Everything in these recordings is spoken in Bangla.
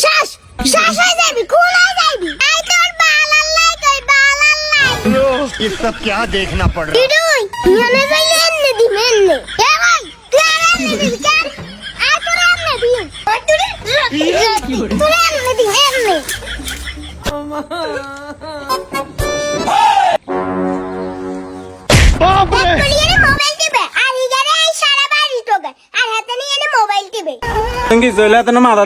শ্বাস শ্বাস হয়ে যাবি, খুন হয়ে যাবি। আই তোর বালাল্লাই কই বালাল্লাই। ये सब क्या देखना पड़ रहा है? দিদুই নিয়ে যাইলে এনে দি মেনে। এ ভাই তুই আর এনে দি কেন? আই তোর এনে দি। ওই তুই এনে দি এনে। তুই মোবাইল টিপে আর ইগারে সারা বাড়ি টোকে আর হাতে নিয়ে এনে মোবাইল টিপে। সঙ্গী জয়লা তো মাথা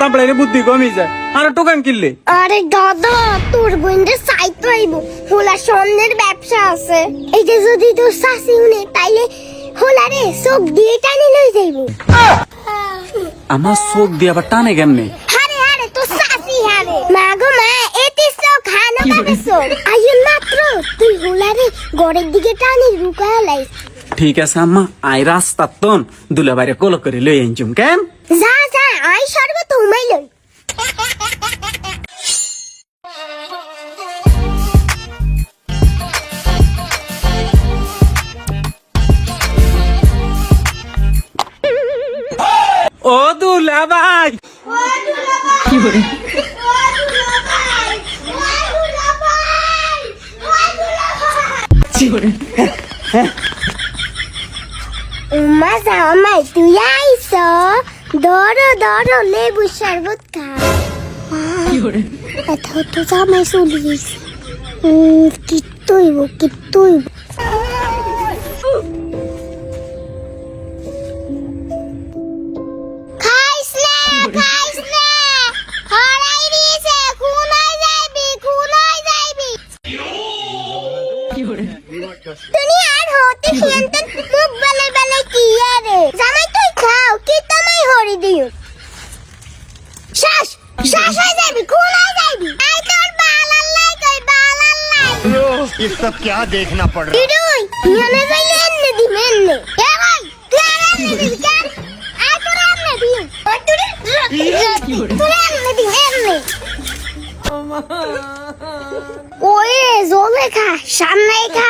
তাপড়াই বুদ্ধি কমই যায় আর টোকান কিনলে। আরে দাদা তোর বোনের সাইট পাইব হোলা স্বর্ণের ব্যবসা আছে। এইটা যদি তোর শাশি উনি তাইলে হোলারে চোখ দিয়ে টানি লই যাইব। আমার চোখ দিয়ে আবার টানে কেমনে? হারে হারে তোর শাশি হারে মা গো মা এতে চোখ খানো পাবেছো। আইও মাত্র তুই হোলারে গড়ের দিকে টানি রুকায় লাইস। ঠিক আছে আম্মা, আই রাস্তা তন দুলা বাইরে কল করে লই আনছুম কেন? যা যা আই সর্ব তোমাই লই। ও দুলা ভাই উম্মা জামাই তুই আইস, ধরো ধরো লেবু শরবত খা। এত তো জামাই চলে গেছে। কিত্তুই খাইস না হরাই দিয়েছে, খুন হয়ে যাইবি। তুমি আর হতে খেলতে মুখ বেলে কি আরে জামাই তুই খাও কি তোমায় হরি দিও। শ্বাস হয়ে যাবি, খুন হয়ে যাবি। আই তোর বালাল্লাই কই বালাল্লাই। ये सब क्या देखना पड़ रहा है? দিদুই নিয়ে যাইলে এনে দি মেনে। এ ভাই তুই আর এনে দি কেন? আই তোর এনে দি। ওই তুই এনে দি এনে। ওই জলে খা, সামনেই খা।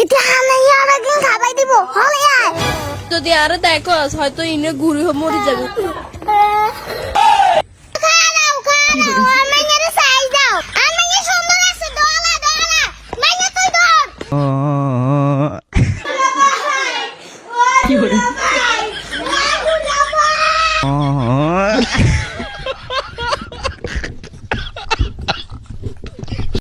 এটা হালাই আর একদিন খাবাই দিব। হলে আয়। যদি আরো দেখো হয়তো ইনে ঘুরি মরে যাবে। খাও আমাকে সাইজ দাও। আমাকে সুন্দর আছে দলা। মাইয়া তুই ধর।